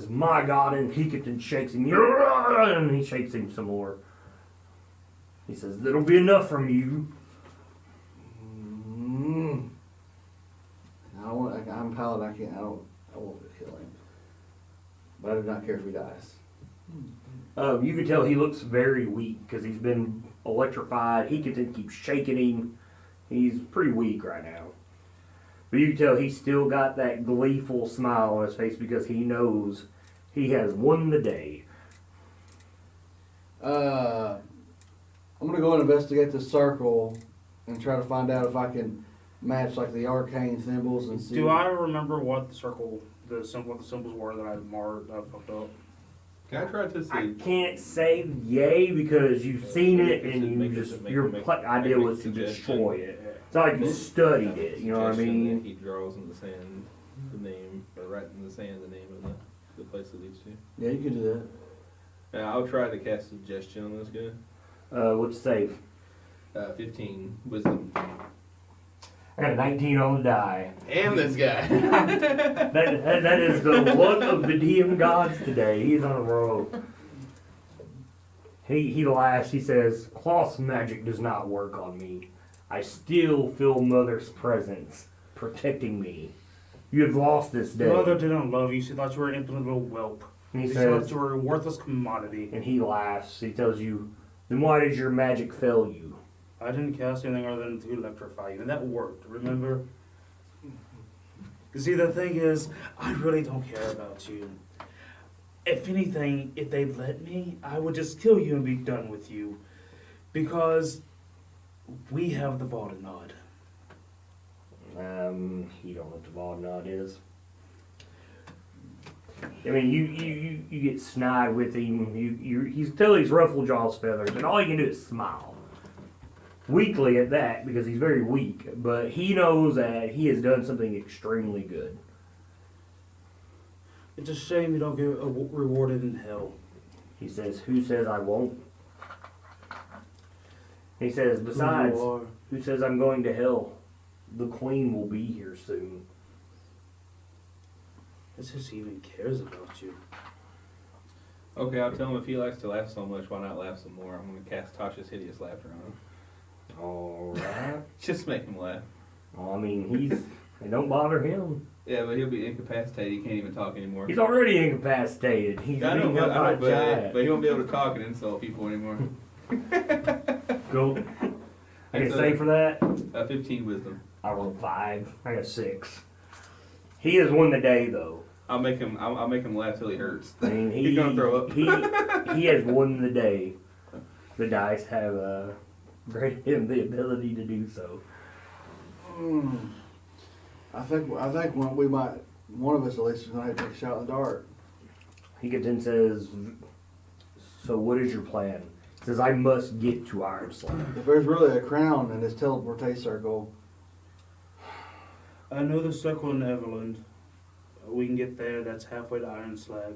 S1: my God, and Hekaton shakes him, and he shakes him some more. He says, that'll be enough from you.
S2: I'm paladin. I won't kill him. But I do not care if he dies.
S1: You can tell he looks very weak because he's been electrified. Hekaton keeps shaking him. He's pretty weak right now. But you can tell he's still got that gleeful smile on his face because he knows he has won the day.
S2: I'm gonna go and investigate the circle and try to find out if I can match like the arcane symbols and see.
S4: Do I remember what the symbols were that I marked? I fucked up.
S3: Can I try to
S1: I
S3: see?
S1: can't say yay because you've seen it
S3: Make
S1: and
S3: it-
S1: you
S3: make
S1: just
S3: it-
S1: your
S3: make-
S1: idea
S3: make
S1: was to
S3: suggestion.
S1: destroy it. It's not like you studied it, you know what I
S3: Suggestion
S1: mean?
S3: that he draws in the sand the name, or write in the sand the name of the place it leads to.
S2: Yeah, you can do that.
S3: Yeah, I'll try to cast suggestion on this guy.
S1: What's save?
S3: 15 wisdom.
S1: I got a 19 on the die.
S3: And this guy.
S1: That is the luck of the DM gods today. He's on a roll. He laughs. He says, "Cloth magic does not work on me. I still feel Mother's presence protecting me. You have lost this day."
S4: Your mother didn't love you. She thought you were an impudent little whelp.
S1: And he
S4: She thought
S1: says,
S4: you were a worthless commodity.
S1: and he laughs. He tells you, "Then why does your magic fail you?"
S4: I didn't cast anything other than to electrify you, and that worked, remember? You see, the thing is, I really don't care about you. if anything, if they'd let me, I would just kill you and be done with you. Because we have the Vaudenod.
S1: You don't know what the Vaudenod is. I mean, you get snide with him. He's still these ruffled jaws feathers, and all you can do is smile. Weakly at that, because he's very weak, but he knows that he has done something extremely good.
S4: It's a shame you don't get rewarded in hell.
S1: He says, "Who says I won't?" He says, "Besides,
S4: You are.
S1: who says I'm going to hell? The queen will be here soon."
S4: It's just he even cares about you.
S3: Okay, I'll tell him if he likes to laugh so much, why not laugh some more? I'm gonna cast Tasha's hideous laughter on him.
S1: All right.
S3: Just make him laugh.
S1: Well, I mean, it don't bother him.
S3: Yeah, but he'll be incapacitated. He can't even talk anymore.
S1: He's already incapacitated. He's
S3: I know,
S1: being up by a
S3: but
S1: giant.
S3: he won't be able to talk and insult people anymore.
S1: Go. I can
S3: It's
S1: say for that,
S3: 15 wisdom.
S1: I rolled 5. I got 6. He has won the day, though.
S3: I'll make him laugh till he hurts.
S1: I mean,
S3: He's gonna throw up.
S1: He has won the day. The dice have granted him the ability to do so.
S2: I think we might, one of us at least is gonna have to take a shot in the dark.
S1: Hekaton says, "So what is your plan?" He says, "I must get to Ironslave."
S2: If there's really a crown in this teleportation circle,
S4: I know the circle in Everland. We can get there. That's halfway to Iron Slag.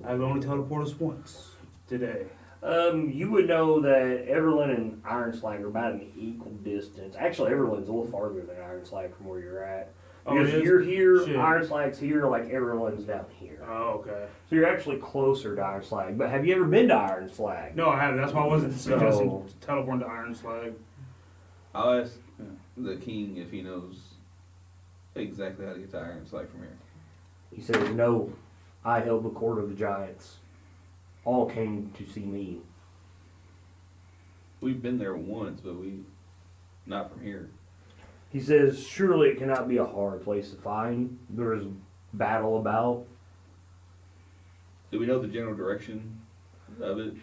S4: I've only teleported us once today.
S1: You would know that Everland and Ironslag are about an equal distance. Actually, Everland's a little farther than Ironslag from where you're at.
S4: Oh,
S1: Because
S4: it is?
S1: you're here,
S4: Shit.
S1: Ironslag's here, like Everland's down here.
S4: Oh, okay.
S1: So you're actually closer to Ironslag. But have you ever been to Ironslag?
S4: No, I haven't. That's why I wasn't
S1: So-
S4: suggesting teleporting to Iron Slag.
S3: I'll ask the king if he knows exactly how to get to Iron Slag from here.
S1: He says, "No, I held the court of the giants. All came to see me."
S3: We've been there once, but not from here.
S1: He says, "Surely it cannot be a hard place to find. There is battle about."
S3: Do we know the general direction of it?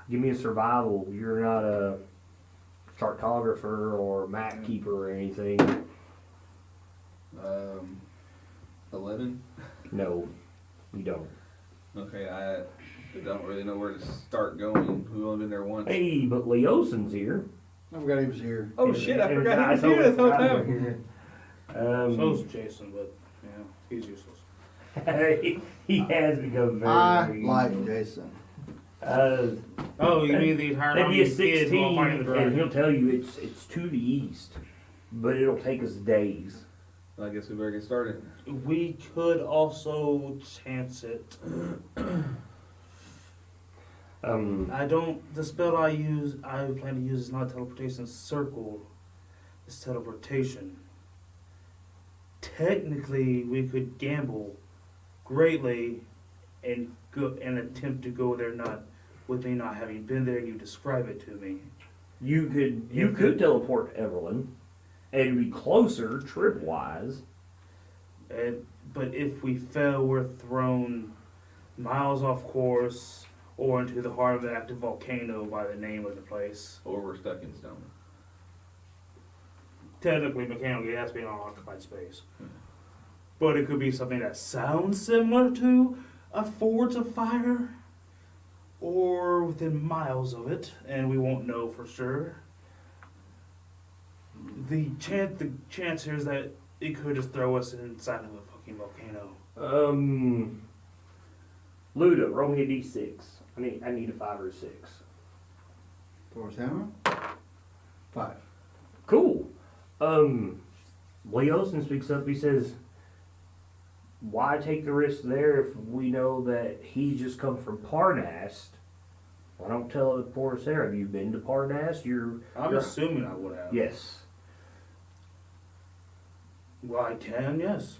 S1: Give me a survival. You're not a cartographer or map keeper or anything.
S3: 11.
S1: No, you don't.
S3: Okay, I don't really know where to start going. We've only been there once.
S1: Hey, but Leosin's here.
S2: I forgot he was here.
S3: Oh shit! I
S1: And
S3: forgot he was
S1: totally
S3: here this whole
S1: forgot
S3: time.
S1: he was here.
S4: So's Jason, but yeah, he's useless.
S1: He has become very.
S2: I
S1: very
S2: like
S1: evil.
S2: Jason.
S4: Oh, you mean the entire
S1: That'd be a
S4: kid
S1: 16,
S4: while fighting the
S1: and
S4: dragon?
S1: he'll tell you it's to the east, but it'll take us days.
S3: I guess we better get started.
S4: We could also chance it. The spell I plan to use is not teleportation circle, it's teleportation. Technically, we could gamble greatly and attempt to go there with me not having been there and you describe it to me.
S1: You could teleport to Everland, and it'd be closer trip wise.
S4: But if we fail, we're thrown miles off course or into the heart of the active volcano by the name of the place.
S3: Or we're stuck in stone.
S4: Technically, mechanically, it has to be an unoccupied space. But it could be something that sounds similar to a forge of fire or within miles of it, and we won't know for sure. The chance here is that it could just throw us inside of a fucking volcano.
S1: Luda, roll me a d6. I need a 5 or a 6.
S2: Thor's hammer? 5.
S1: Cool. Leosin speaks up. He says, "Why take the risk there if we know that he's just come from Parnast? Why don't tell it poor Sarah? Have you been to Parnast?
S4: I'm assuming I would have.
S1: Yes.
S4: Well, I can, yes.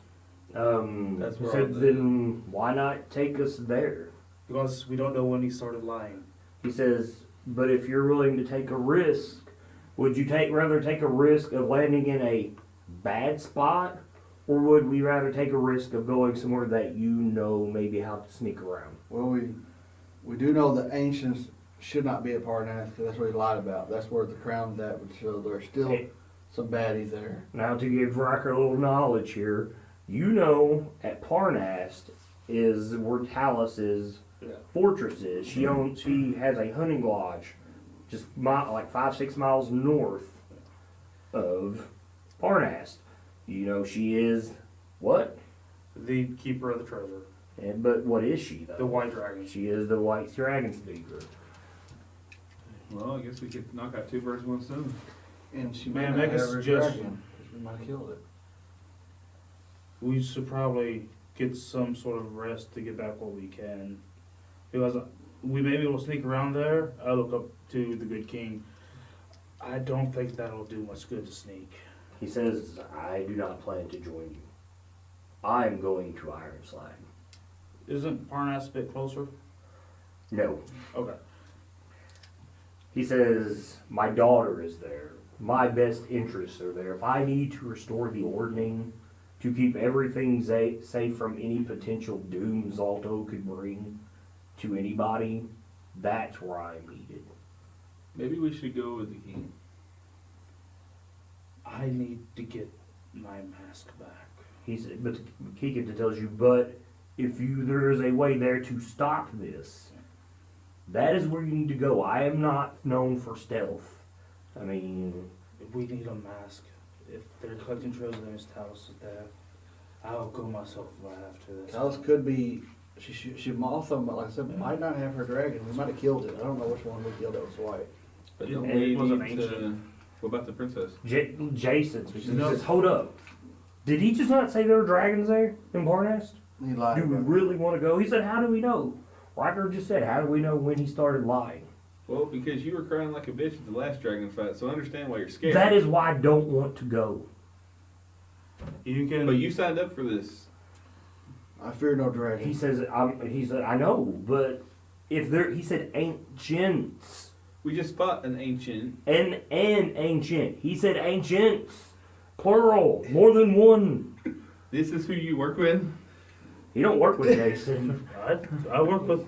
S3: That's
S1: He
S3: where
S1: said,
S3: all the-
S1: then why not take us there?"
S4: Because we don't know when he started lying.
S1: He says, "But if you're willing to take a risk, would you rather take a risk of landing in a bad spot Or would we rather take a risk of going somewhere that you know maybe how to sneak around?
S2: Well, we do know the ancients should not be at Parnas because that's what he lied about. That's where the crown's at, so there's still
S1: Hey.
S2: some baddies there.
S1: Now to give Riker a little knowledge here, you know at Parnast is where Talus's
S4: Yeah.
S1: fortress is. She has a hunting lodge just like 5-6 miles north of Parnast. You know she is what?
S4: The keeper of the treasure.
S1: But what is she though?
S4: The white dragon.
S1: She is the white dragon speaker.
S3: Well, I guess we could knock out 2 birds with 1 stone.
S2: And she
S4: Man,
S2: might
S4: make
S2: not
S4: a
S2: have her
S4: suggestion.
S2: dragon, 'cause we might have killed it.
S4: We should probably get some sort of rest to get back what we can. Because we may be able to sneak around there. I look up to the good king. I don't think that'll do much good to sneak.
S1: He says, I do not plan to join you. I'm going to Ironslag.
S4: Isn't Parnas a bit closer?
S1: No.
S4: Okay.
S1: He says, my daughter is there. My best interests are there. If I need to restore the ordning to keep everything safe from any potential doom Zalto could bring to anybody, that's where I'm needed.
S3: Maybe we should go with the king.
S4: I need to get my mask back.
S1: He said, but Kikita tells you, but if there is a way there to stop this, that is where you need to go. I am not known for stealth. I mean,
S4: We need a mask. If they're collecting treasure, there's Talos is there. I'll go myself if I have to. That's
S2: Talos
S4: fine.
S2: could be. She also, like I said, might not have her dragon. We might have killed it. I don't know which one we killed that was white.
S3: But
S4: It
S3: don't we
S4: wasn't
S3: need to...
S4: ancient.
S3: What about the princess?
S1: Jason he
S4: No.
S1: says, hold up. Did he just not say there were dragons there in Parnast?
S2: He lied.
S1: Do we
S2: about it.
S1: really want to go? He said, how do we know? Riker just said, how do we know when he started lying?
S3: Well, because you were crying like a bitch at the last dragon fight, so I understand why you're scared.
S1: That is why I don't want to go.
S4: You can.
S3: But you signed up for this.
S2: I fear no
S1: He
S2: dragon.
S1: says, he said, I know, but if there, he said ancients.
S3: We just fought an ancient.
S1: And ancient. He said ancients. Plural. More than one.
S3: This is who you work with?
S1: He don't work with Jason.
S4: I work with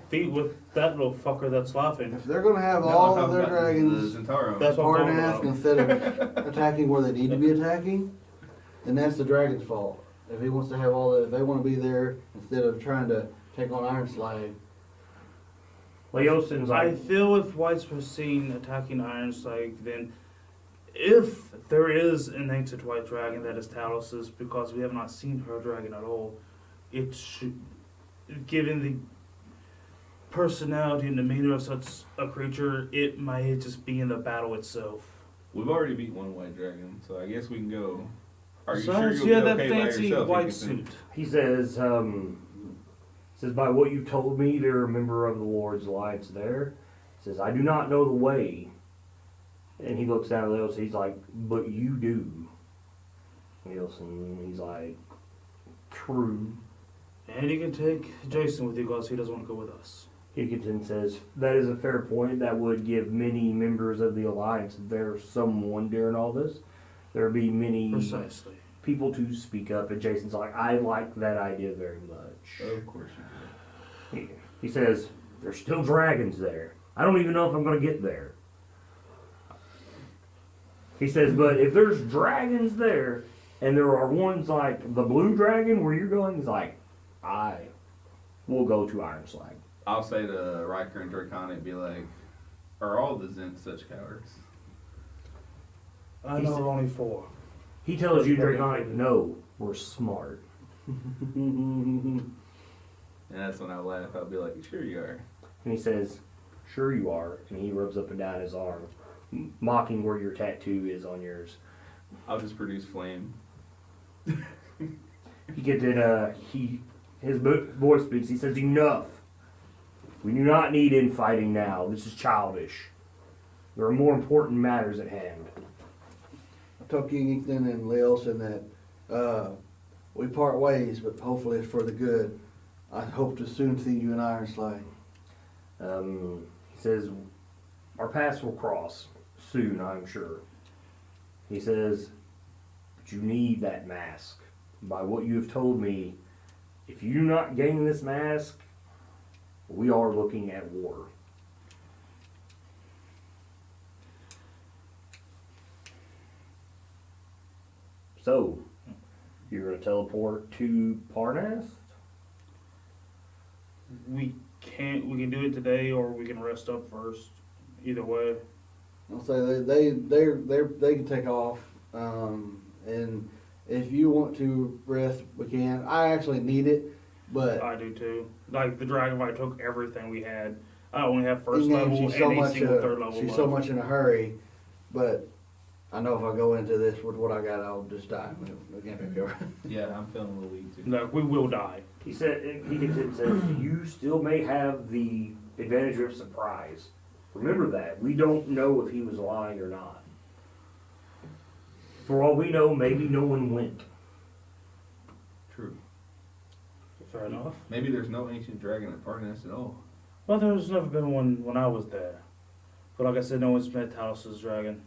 S4: that little fucker that's laughing.
S2: If they're gonna have
S3: No,
S2: all
S3: I'm
S2: of their
S3: talking about
S2: dragons
S3: The Zhentarim.
S4: That's what I'm talking
S2: Parnas
S4: about.
S2: instead of attacking where they need to be attacking, then that's the dragon's fault. If he wants to have all if they want to be there instead of trying to take on Iron Slag.
S1: Leosin's
S4: I
S1: like,
S4: feel if Whites were seen attacking Ironslag, then if there is an ancient white dragon that is Talos's, because we have not seen her dragon at all, it should, given the personality and demeanor of such a creature, it might just be in the battle itself.
S3: We've already beat one white dragon, so I guess we can go. Are you
S4: Besides,
S3: sure you'll
S4: she had
S3: be
S4: that
S3: okay by
S4: fancy
S3: yourself,
S4: white
S3: Hekaton?
S4: suit.
S1: he says, by what you told me, they're a member of the Lord's Alliance there. He says, I do not know the way. And he looks down at Leos, he's like, but you do. Leosin, he's like, true.
S4: And you can take Jason with you because he doesn't want to go with us.
S1: Hekaton says, that is a fair point. That would give many members of the Alliance, if there's someone during all this, there would be many
S4: Precisely.
S1: people to speak up. And Jason's like, I like that idea very much.
S3: Of course you do.
S1: He says, there's still dragons there. I don't even know if I'm going to get there. He says, but if there's dragons there, and there are ones like the blue dragon where you're going, he's like, I will go to Ironslag.
S3: I'll say to Riker and Draconic, be like, are all the Zents such cowards?
S4: I
S1: He
S4: know
S1: said-
S4: only 4.
S1: He tells you, Draconic, no, we're smart.
S3: And that's when I laugh. I'll be like, sure you are.
S1: And he says, sure you are. And he rubs up and down his arm, mocking where your tattoo is on yours.
S3: I'll just produce flame.
S1: He gets in, his voice speaks. He says, enough. We do not need infighting now. This is childish. There are more important matters at hand.
S2: I told King Hekaton and Leosin that we part ways, but hopefully it's for the good. I hope to soon see you in Iron Slag.
S1: He says, our paths will cross soon, I'm sure. He says, but you need that mask. by what you have told me, if you do not gain this mask, we are looking at war. So, you're going to teleport to Parnas?
S4: We can do it today, or we can rest up first. Either way.
S2: I'll say they can take off, and if you want to rest, we can. I actually need it, but
S4: I do too. Like the dragonfly took everything we had. I only have first
S2: in game,
S4: level and
S2: she's so
S4: a
S2: much.
S4: single third level
S2: She's
S4: left.
S2: so much in a hurry, but I know if I go into this with what I got, I'll just die. I can't be over.
S3: Yeah, I'm feeling a little weak too.
S4: Like we will die.
S1: He said, you still may have the advantage of surprise. Remember that. We don't know if he was lying or not. For all we know, maybe no one went.
S3: True.
S4: Fair enough.
S3: Maybe there's no ancient dragon at Parnas at all.
S4: Well, there's never been one when I was there. But like I said, no one's met Talos' dragon.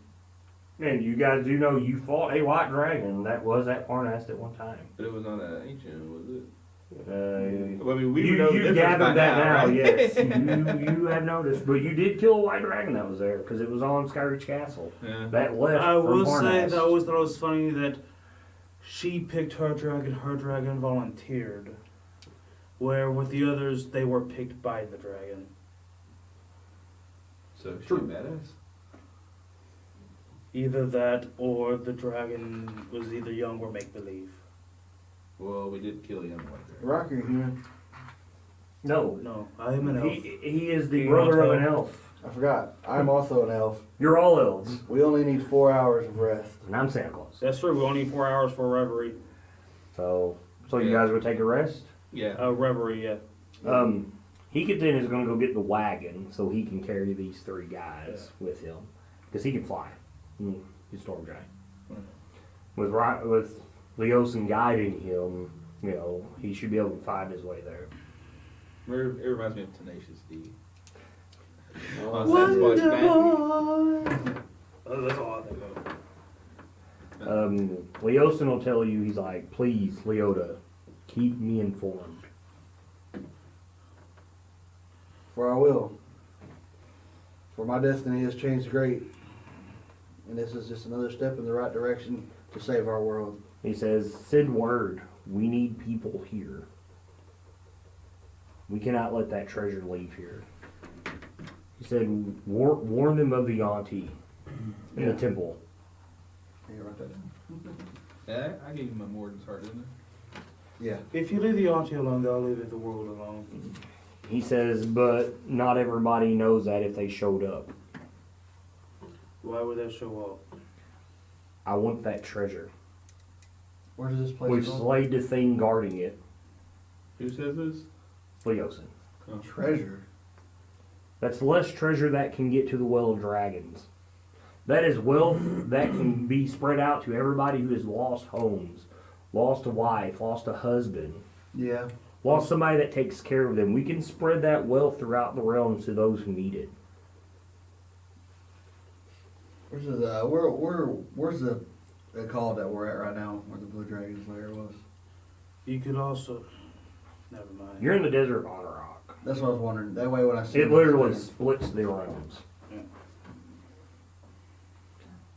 S1: And you guys do know you fought a white dragon that was at Parnas at one time.
S3: But it was not an ancient, was it?
S1: Uh,
S3: Well, I mean, we know the
S1: you
S3: difference
S1: gathered
S3: by
S1: that now,
S3: right?
S1: yes. You have noticed. But you did kill a white dragon that was there because it was on Skyreach Castle.
S3: Yeah.
S1: That left
S4: I
S1: from
S4: will say
S1: Parnas.
S4: that I always thought it was funny that she picked her dragon volunteered. Where with the others, they were picked by the dragon.
S3: So she's
S1: True.
S3: badass.
S4: Either that or the dragon was either young or make-believe.
S3: Well, we did kill a young white dragon.
S2: Rocker human.
S1: No.
S4: No, I am an elf.
S1: He is the
S4: King
S1: brother of an
S4: Hekaton.
S1: elf.
S2: I forgot. I'm also an elf.
S1: You're all elves.
S2: We only need 4 hours of rest.
S1: And I'm Santa Claus.
S4: That's true, we only need 4 hours for reverie.
S1: So you guys would take a rest?
S3: Yeah.
S4: Reverie, yeah.
S1: Hekaton is going to go get the wagon so he can carry these three guys with him. Because he can fly. He's a storm giant. With Leosin guiding him, you know, he should be able to find his way there.
S3: It reminds me of Tenacious D.
S4: Wonderboy! That's all I think of.
S1: Leosin will tell you, he's like, please, Leota, keep me informed.
S2: For I will. For my destiny has changed great. And this is just another step in the right direction to save our world.
S1: He says, send word. We need people here. We cannot let that treasure leave here. He said, warn them of the Yanti in the temple.
S2: Can you write that down?
S3: Yeah, I gave you my Morden's heart, didn't
S2: Yeah.
S4: If you leave the auntie alone, they'll leave the world alone.
S1: He says, but not everybody knows that if they showed up.
S4: Why would that show up?
S1: I want that treasure.
S2: Where does this place
S1: We've
S2: go?
S1: slayed the thing guarding it.
S3: I? Who says this?
S1: Leosin.
S3: Oh.
S2: Treasure.
S1: That's less treasure that can get to the Well of Dragons. That is wealth that can be spread out to everybody who has lost homes, lost a wife, lost a husband,
S2: Yeah.
S1: lost somebody that takes care of them. We can spread that wealth throughout the realms to those who need it.
S2: Where's the called that we're at right now, where the Blue Dragon's lair was?
S4: You could also... Never mind.
S1: You're in the desert of Honorrock.
S2: That's what I was wondering. That way when I see
S1: It literally splits the realms.
S4: Yeah.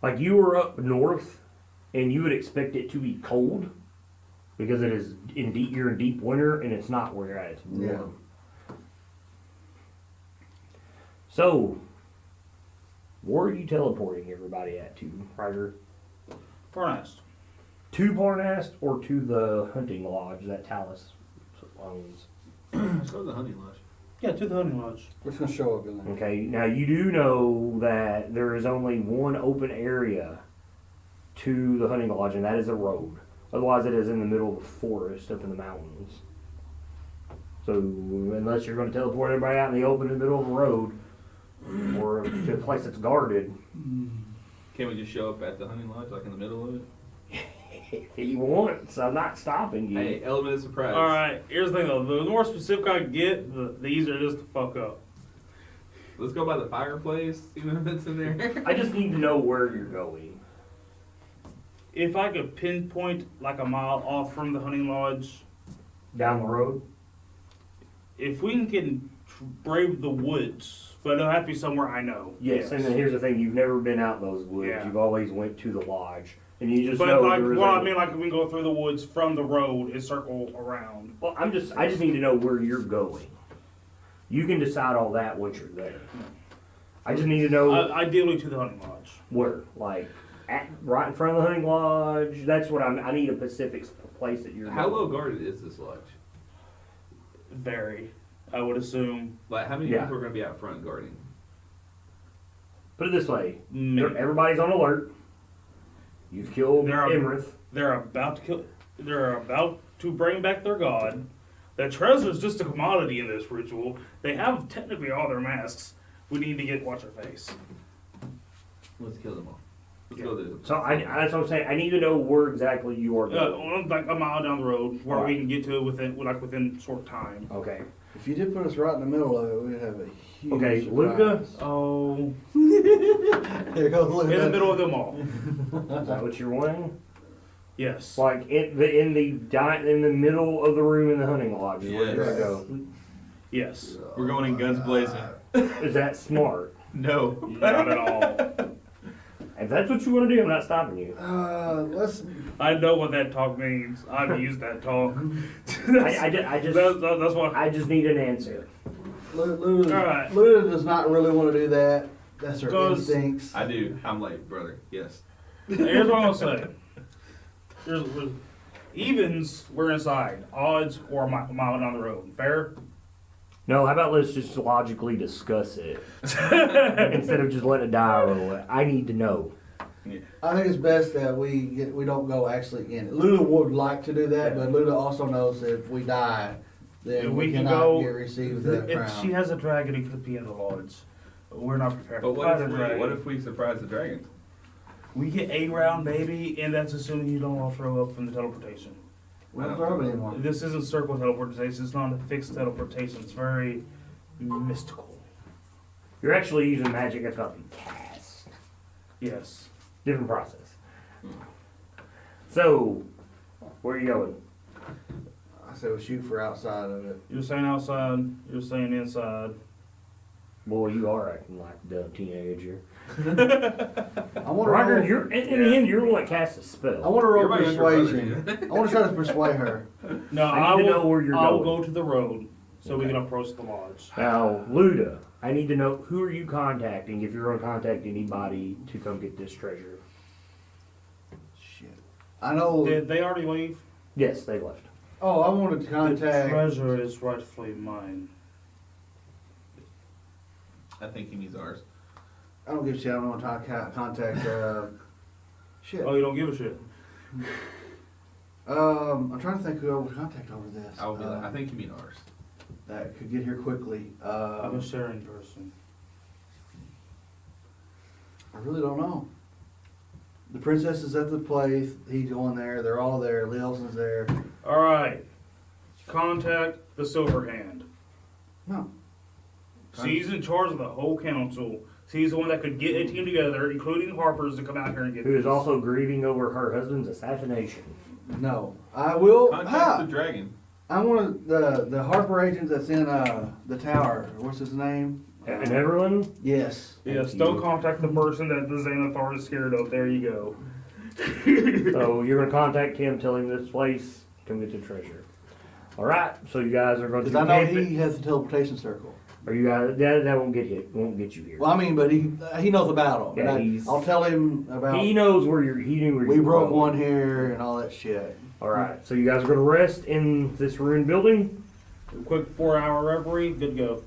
S1: Like you were up north, and you would expect it to be cold because it is you're in deep winter, and it's not where you're at. It's warm.
S2: Yeah.
S1: So, where are you teleporting everybody at to, Ryder?
S4: Parnas.
S1: To Parnast or to the hunting lodge that Talus owns?
S3: Let's go to the hunting lodge.
S4: Yeah, to the hunting lodge.
S2: We're just gonna show up in there.
S1: Okay, now you do know that there is only one open area to the hunting lodge, and that is a road. Otherwise, it is in the middle of the forest up in the mountains. So, unless you're going to teleport everybody out in the open in the middle of the road, or to a place that's guarded,
S3: Can we just show up at the hunting lodge, like in the middle of it?
S1: if he wants, I'm not stopping you.
S3: Hey, element of surprise.
S4: Alright, here's the thing though. The more specific I get, the easier it is to fuck up.
S3: Let's go by the fireplace, see if that's in there.
S1: I just need to know where you're going.
S4: If I could pinpoint like a mile off from the hunting lodge,
S1: Down the road?
S4: if we can brave the woods, but it'll have to be somewhere I know.
S1: Yes, and then here's the thing, you've never been out those woods.
S4: Yeah.
S1: You've always went to the lodge. And you just
S4: But
S1: know
S4: like,
S1: there is
S4: well,
S1: a-
S4: I mean, like we can go through the woods from the road and circle around.
S1: Well, I just need to know where you're going. You can decide all that once you're there. I just need to know
S4: Ideally to the hunting lodge.
S1: where, like, right in front of the hunting lodge. That's what I need a specific place that you're
S5: How low
S1: going.
S5: guarded is this lodge?
S4: Very, I would assume.
S5: Like, how many
S1: Yeah.
S5: people are going to be out front guarding?
S1: Put it this way,
S4: Maybe.
S1: everybody's on alert. You've killed
S4: There are-
S1: Iymrith.
S4: They're about to kill. They're about to bring back their god. The treasure's just a commodity in this ritual. They have technically all their masks. We need to get what's her face.
S5: Let's kill them all. Let's
S4: Yeah.
S5: go there.
S1: So that's what I'm saying. I need to know where exactly you are going.
S4: Like a mile down the road, where we
S1: Alright.
S4: can get to it within short time.
S1: Okay.
S2: If you did put us right in the middle of it, we'd have a huge
S1: Okay,
S2: surprise.
S1: Luca?
S4: Oh,
S2: There goes Luca.
S4: in the middle of them all.
S1: Is that what you're wanting?
S4: Yes.
S1: Like in the middle of the room in the hunting lodge is where you're
S3: Yes.
S1: gonna go.
S4: Yes.
S3: We're going in guns blazing.
S1: Is that smart?
S3: No.
S4: Not at all.
S1: If that's what you want to do, I'm not stopping you.
S2: Let's.
S4: I know what that talk means. I've used that talk.
S1: That's
S4: what.
S1: I just need an answer.
S2: Luda,
S4: Alright.
S2: Luda does not really want to do that. That's her
S4: Because-
S2: instincts.
S3: I do. I'm like, brother, yes.
S4: Here's what I'm gonna say. Evens, we're inside. Odds, we're a mile down the road. Fair?
S1: No, how about let's just logically discuss it instead of just letting it die roll. I need to know.
S2: I think it's best that we don't go actually in it. Luda would like to do that, but Luda also knows that if we die, then
S4: If
S2: we
S4: we can
S2: cannot
S4: go-
S2: get received that
S4: If
S2: crown.
S4: she has a dragon, it could be in the lodge. We're not prepared
S3: But
S4: to fight a
S3: what
S4: dragon.
S3: if we surprise the dragon?
S4: We get a round, baby, and that's assuming you don't all throw up from the teleportation.
S2: We don't throw it anymore.
S4: This isn't circle teleportation. It's not a fixed teleportation. It's very mystical.
S1: You're actually using magic that's about to be cast.
S4: Yes.
S1: Different process. So, where are you going?
S2: I said we shoot for outside of it.
S4: You're saying outside. You're saying inside.
S1: Boy, you are acting like a dumb teenager.
S2: I want to
S1: Roger,
S2: roll.
S1: you're in the end, you're the one that casts a
S2: I
S1: spell.
S2: want to roll
S3: You're my younger brother,
S2: persuasion. I want to try to persuade her.
S4: No,
S1: I need to know where you're
S4: I'll
S1: going.
S4: go to the road so we
S1: Okay.
S4: can approach the lodge.
S1: Now, Luda, I need to know who are you contacting if you're going to contact anybody to come get this treasure.
S2: Shit. I know.
S4: Did they already leave?
S1: Yes, they left.
S2: Oh, I wanted to
S4: The
S2: contact.
S4: treasure is rightfully mine.
S3: I think he means ours.
S2: I don't give a shit. I don't want to contact. Shit.
S4: Oh, you don't give a shit.
S2: I'm trying to think who I would contact over this.
S3: I would be like, I think you mean ours.
S2: That could get here quickly.
S4: I'm a sharing person.
S2: I really don't know. The princess is at the place. He's going there. They're all there. Lielson's there.
S4: All right. Contact the Silver Hand.
S2: No.
S4: She's in charge of the whole council. She's the one that could get a team together, including Harper's, to come out here and get
S1: Who is
S4: this.
S1: also grieving over her husband's assassination.
S2: No. I will.
S3: Contact the dragon.
S2: I'm one of the Harper agents that's in the tower. What's his name?
S1: And Everlyn?
S2: Yes.
S4: Yes,
S1: Thank
S4: don't
S1: you.
S4: contact the person that the Xanathar is scared of. There you go.
S1: So you're going to contact him, tell him this place, come get the treasure. All right, so you guys are going to
S2: Because I know
S1: camp it.
S2: he has the teleportation circle.
S1: Or you guys, that won't get you here.
S2: Well, I mean, but he knows about them.
S1: Yeah,
S2: And
S1: he's-
S2: I'll tell him about.
S1: He knows where he knew where
S2: We
S1: you
S2: broke
S1: were.
S2: one here and all that shit.
S1: All right, so you guys are going to rest in this ruined building.
S4: Quick 4-hour reverie. Good to go.